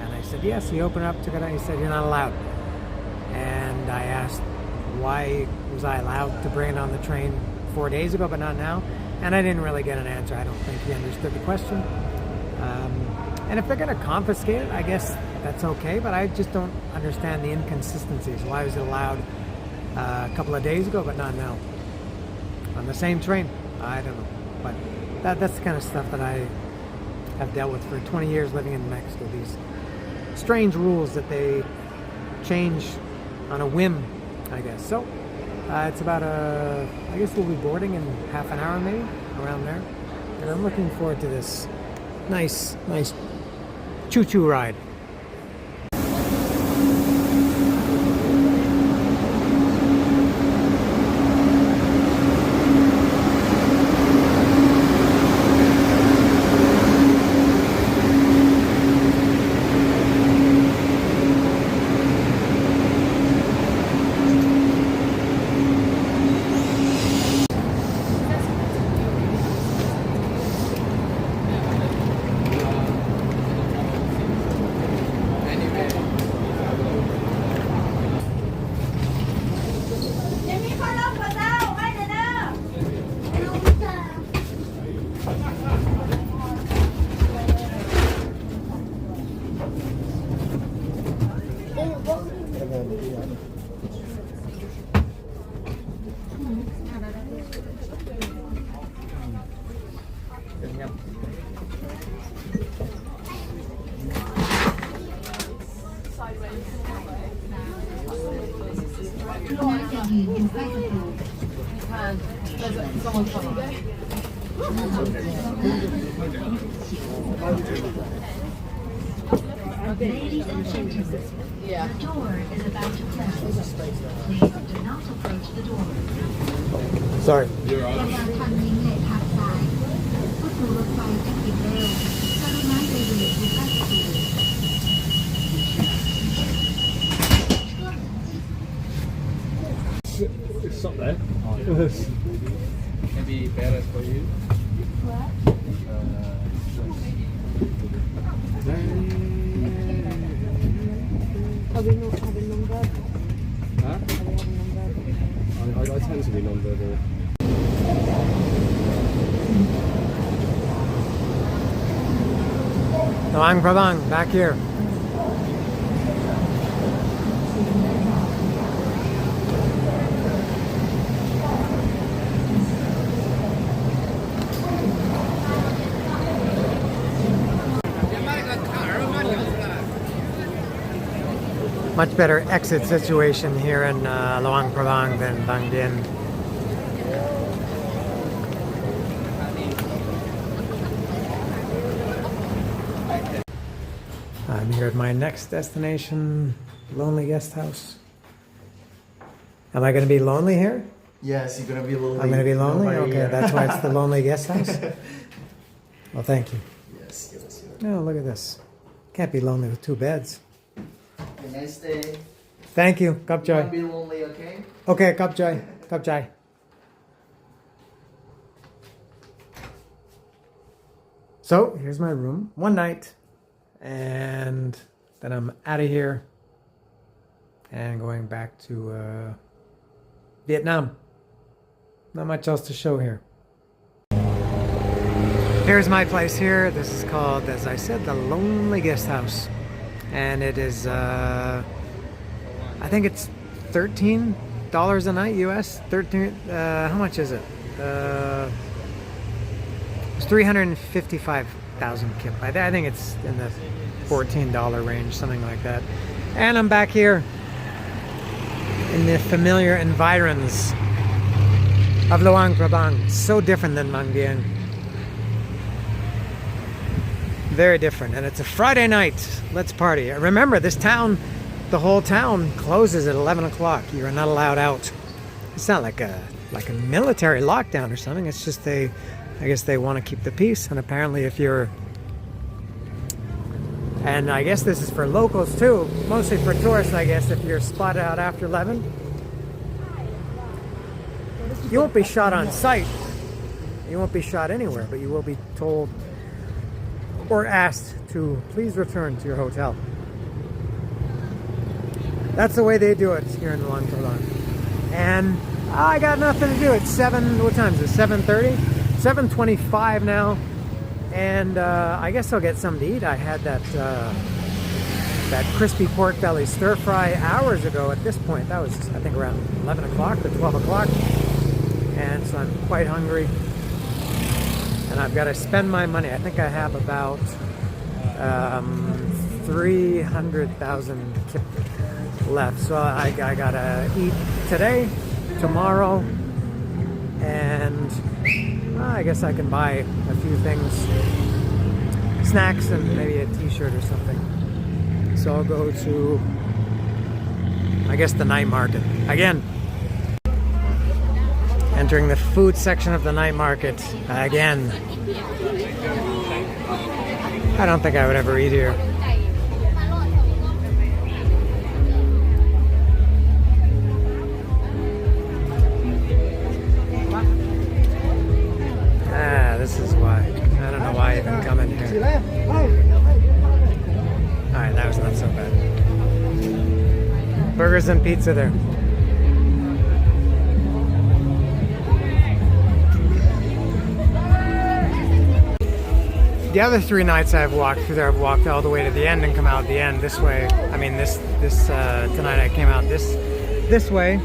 And I said, yes. He opened it up, took it out. He said, you're not allowed. And I asked, why was I allowed to bring it on the train 4 days ago, but not now? And I didn't really get an answer. I don't think he understood the question. And if they're going to confiscate it, I guess that's okay, but I just don't understand the inconsistencies. Why was it allowed a couple of days ago, but not now? On the same train? I don't know. But that's the kind of stuff that I have dealt with for 20 years living in Mexico. These strange rules that they change on a whim, I guess. So, it's about I guess we'll be boarding in half an hour maybe, around there. And I'm looking forward to this nice choo-choo ride.
Ladies and gentlemen, the door is about to close. Please do not approach the door.
Sorry.
ระวังคันนี้เลนทางซ้ายประตูรถไฟจะปิดเร็วกรุณาอย่าเบรกอยู่ใกล้ประตู
It's up there.
Maybe better for you. Huh? I tend to be non-verbal.
Luang, Prabang, back here. Much better exit situation here in Luang Prabang than Vang Vieng. I'm here at my next destination, Lonely Guest House. Am I going to be lonely here?
Yes, you're gonna be lonely.
I'm going to be lonely?
Nobody,
Okay, that's why it's the Lonely Guest House? Well, thank you.
Yes, yes.
Oh, look at this. Can't be lonely with 2 beds.
Have a nice day.
Thank you. Cup
Don't
joy.
be lonely, okay?
Okay, cup joy. Cup joy. So, here's my room. One night. And then I'm out of here. And going back to Vietnam. Not much else to show here. Here's my place here. This is called, as I said, the Lonely Guest House. And it is, I think it's $13 a night US. 13, how much is it? It's 355,000 kip. I think it's in the $14 range, something like that. And I'm back here in the familiar environs of Luang Prabang. So different than Vang Vieng. Very different. And it's a Friday night. Let's party. Remember, this town, the whole town closes at 11 o'clock. You're not allowed out. It's not like a military lockdown or something. It's just I guess they want to keep the peace. And apparently if you're, and I guess this is for locals too, mostly for tourists, I guess, if you're spotted out after 11, you won't be shot on sight. You won't be shot anywhere, but you will be told or asked to please return to your hotel. That's the way they do it here in Luang Prabang. And I got nothing to do. It's 7, what time is it? 7:30? 7:25 now. And I guess I'll get something to eat. I had that crispy pork belly stir fry hours ago at this point. That was, I think, around 11 o'clock or 12 o'clock. And so I'm quite hungry. And I've got to spend my money. I think I have about 300,000 kip left. So I gotta eat today, tomorrow, and I guess I can buy a few things, snacks and maybe a t-shirt or something. So I'll go to, I guess, the night market again. Entering the food section of the night market again. I don't think I would ever eat here. This is why. I don't know why I even come in here. Alright, that was not so bad. Burgers and pizza there. The other 3 nights I've walked through there, I've walked all the way to the end and come out the end this way. I mean, tonight I came out this way,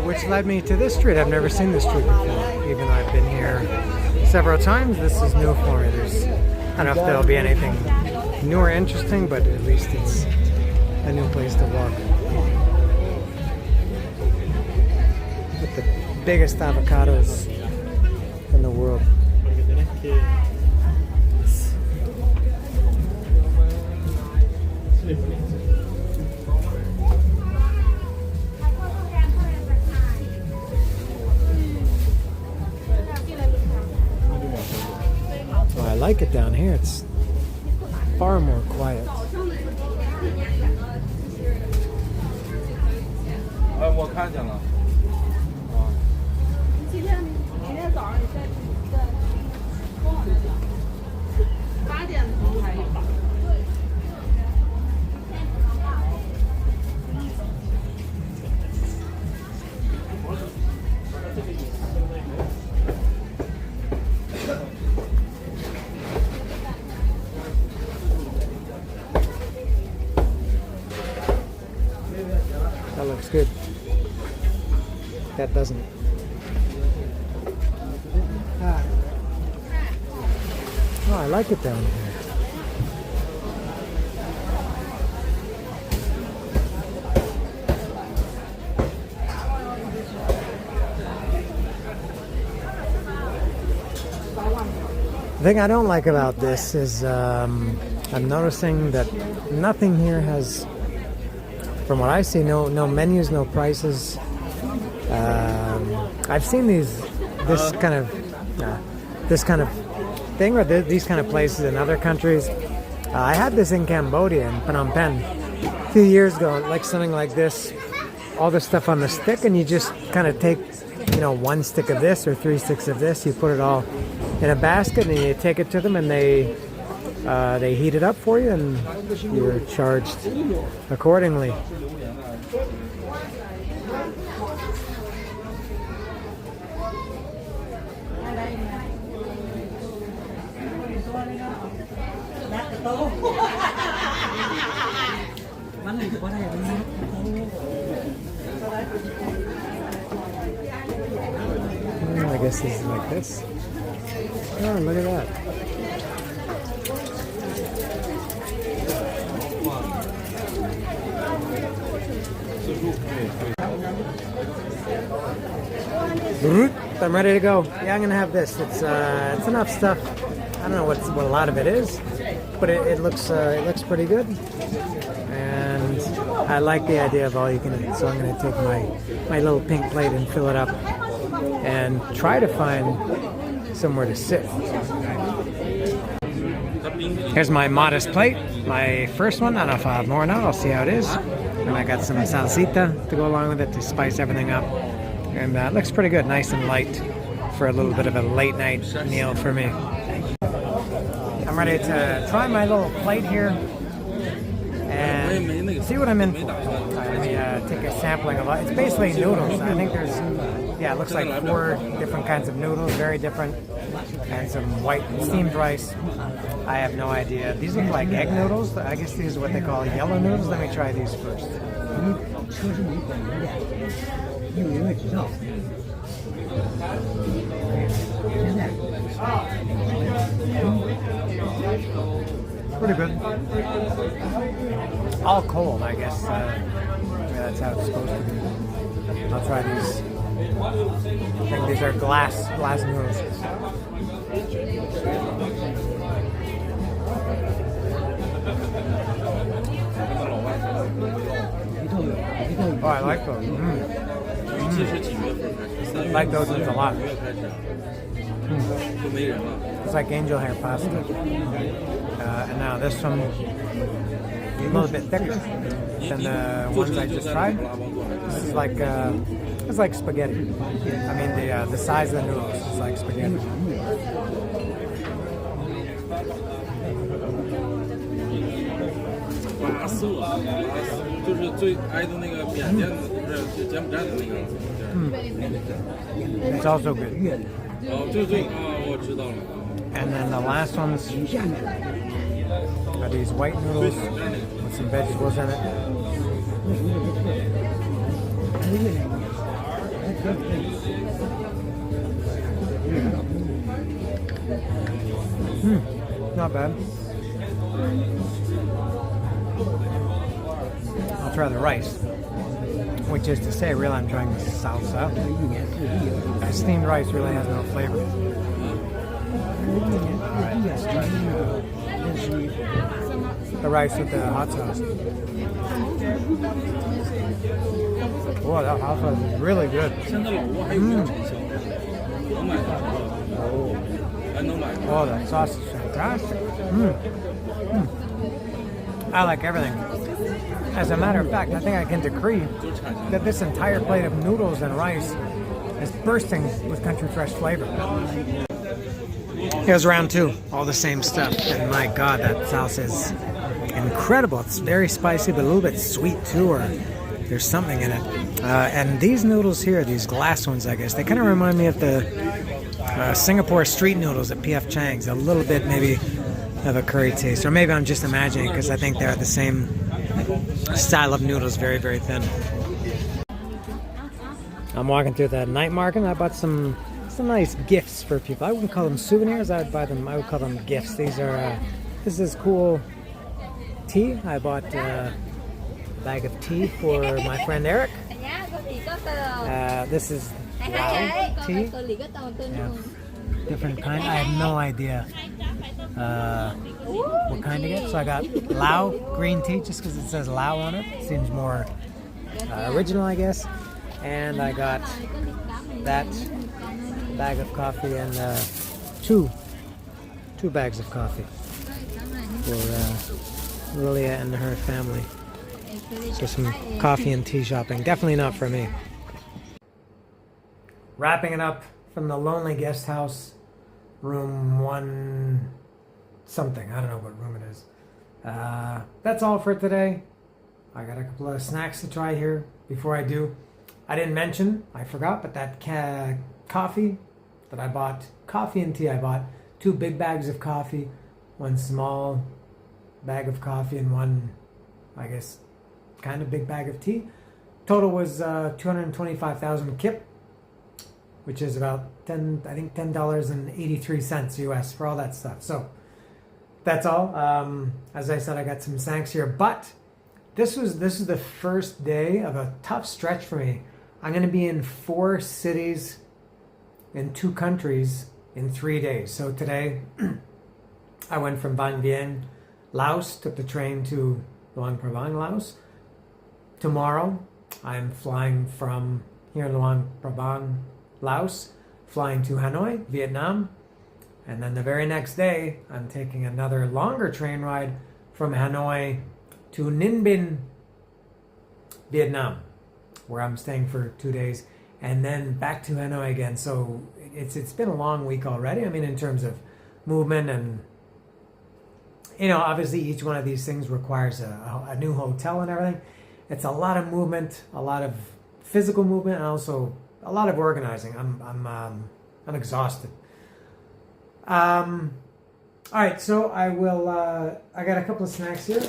which led me to this street. I've never seen this street before, even though I've been here several times. This is new for me. I don't know if there'll be anything new or interesting, but at least it's a new place to walk. With the biggest avocados in the world. Oh, I like it down here. It's far more quiet.
我看见了。
今天早上你在8点钟才有。
That looks good. That doesn't. Oh, I like it down here. The thing I don't like about this is I'm noticing that nothing here has, from what I see, no menus, no prices. I've seen this kind of thing, or these kind of places in other countries. I had this in Cambodia, in Phnom Penh, a few years ago, like something like this, all this stuff on the stick, and you just kind of take, one stick of this or 3 sticks of this, you put it all in a basket, and you take it to them, and they heat it up for you, and you're charged accordingly. I guess this is like this. Oh, look at that. I'm ready to go. Yeah, I'm gonna have this. It's enough stuff. I don't know what a lot of it is, but it looks pretty good, and I like the idea of all you can eat. So I'm gonna take my little pink plate and fill it up, and try to find somewhere to sit. Here's my modest plate, my first one. I don't know if I'll have more now. I'll see how it is. And I got some salsita to go along with it to spice everything up. And it looks pretty good, nice and light for a little bit of a late night meal for me. I'm ready to try my little plate here and see what I'm in for. Let me take a sampling of it. It's basically noodles. I think there's, it looks like 4 different kinds of noodles, very different, and some white steamed rice. I have no idea. These look like egg noodles. I guess these are what they call yellow noodles. Let me try these first. Pretty good. All cold, I guess. That's how it's supposed to be. I'll try these. I think these are glass noodles. Oh, I like those. I like those ones a lot. It's like angel hair pasta. And now this one, a little bit thicker than the ones I just tried. This is like it's like spaghetti. I mean the size of the noodles is like spaghetti. It's also good. And then the last ones are these white noodles with some vegetables in it. Not bad. I'll try the rice. which is to say, really, I'm trying the salsa. Steamed rice really has no flavor. Alright, let's try the rice with the hot sauce. Whoa, that hot sauce is really good. Oh, that sauce is fantastic. I like everything. As a matter of fact, I think I can decree that this entire plate of noodles and rice is bursting with country fresh flavor. Here's round two, all the same stuff, and my God, that salsa is incredible. It's very spicy, but a little bit sweet too, or there's something in it. And these noodles here, these glass ones, I guess, they kind of remind me of the Singapore street noodles at P.F. Chang's. A little bit maybe of a curry taste, or maybe I'm just imagining because I think they're the same style of noodles, very, very thin. I'm walking through the night market and I bought some nice gifts for people. I wouldn't call them souvenirs, I would call them gifts. These are, this is cool tea. I bought a bag of tea for my friend Eric. This is Luang tea. Yeah. Different kind. I have no idea what kind to get. So I got Lao green tea just because it says Lao on it. Seems more original, I guess. And I got that bag of coffee and two bags of coffee for Lilia and her family. So some coffee and tea shopping. Definitely not for me. Wrapping it up from the lonely guest house, room 1 something. I don't know what room it is. That's all for today. I got a couple of snacks to try here before I do. I didn't mention, I forgot, but that coffee that I bought, coffee and tea, I bought 2 big bags of coffee, 1 small bag of coffee, and 1, I guess, kind of big bag of tea. Total was 225,000 kip, which is about $10.83 US for all that stuff. So that's all. As I said, I got some snacks here, but this is the first day of a tough stretch for me. I'm going to be in 4 cities in 2 countries in 3 days. So today I went from Vieng, Laos, took the train to Luang, Prabang, Laos. Tomorrow I'm flying from here in Luang, Prabang, Laos, flying to Hanoi, Vietnam. And then the very next day I'm taking another longer train ride from Hanoi to Ninh Binh, Vietnam, where I'm staying for 2 days, and then back to Hanoi again. So it's been a long week already. I mean, in terms of movement, and obviously each one of these things requires a new hotel and everything. It's a lot of movement, a lot of physical movement, and also a lot of organizing. I'm exhausted. All right, so I got a couple of snacks here.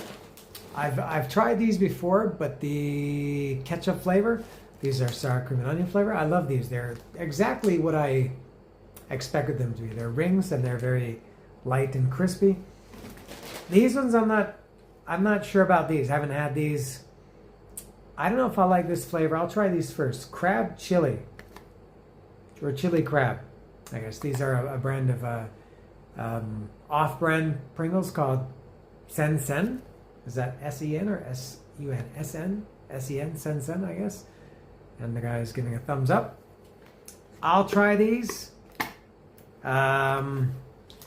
I've tried these before, but the ketchup flavor, these are sour cream and onion flavor. I love these. They're exactly what I expected them to be. They're rings and they're very light and crispy. These ones I'm not sure about these. I haven't had these. I don't know if I like this flavor. I'll try these first. Crab chili, or chili crab. I guess these are a brand of off-brand Pringles called Sen Sen. Is that S-E-N or S-U-N? S-N? S-E-N? Sen Sen, I guess. And the guy is giving a thumbs up. I'll try these. I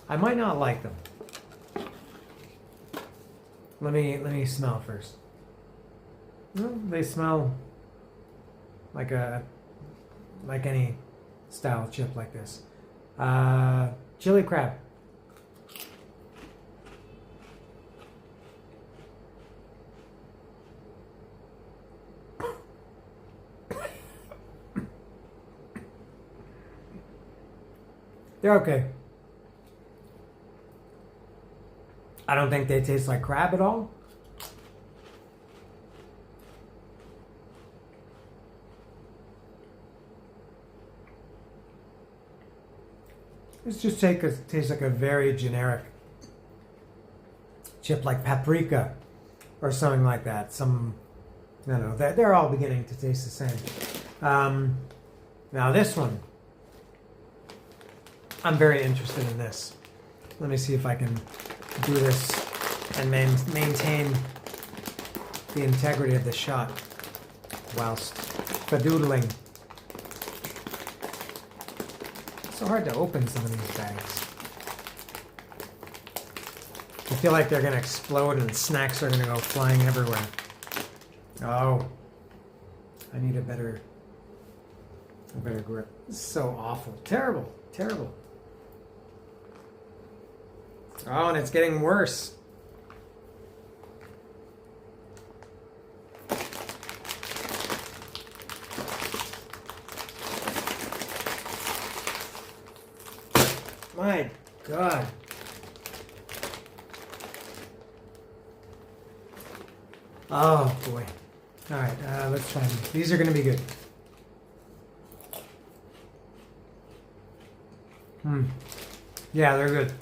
might not like them. Let me smell first. Well, they smell like any style chip like this. Chili crab. They're okay. I don't think they taste like crab at all. This just tastes like a very generic chip, like paprika or something like that. Some No, they're all beginning to taste the same. Now this one, I'm very interested in this. Let me see if I can do this and maintain the integrity of the shot whilst fadoodling. It's so hard to open some of these bags. I feel like they're going to explode and snacks are going to go flying everywhere. Oh, I need a better grip. This is so awful. Terrible. Terrible. Oh, and it's getting worse. My God. Oh, boy. All right, let's try these. These are going to be good. Yeah, they're good.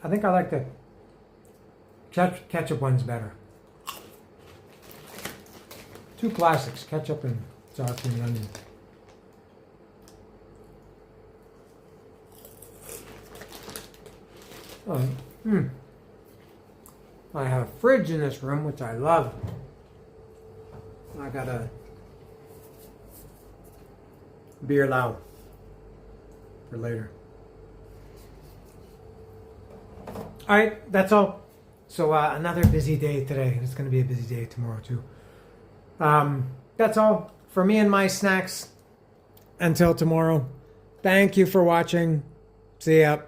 I think I like the ketchup ones better. Two classics, ketchup and sour cream and onion. Oh, I have a fridge in this room, which I love. I got a beer Lao for later. All right, that's all. So another busy day today. It's going to be a busy day tomorrow too. That's all for me and my snacks. Until tomorrow. Thank you for watching. See ya.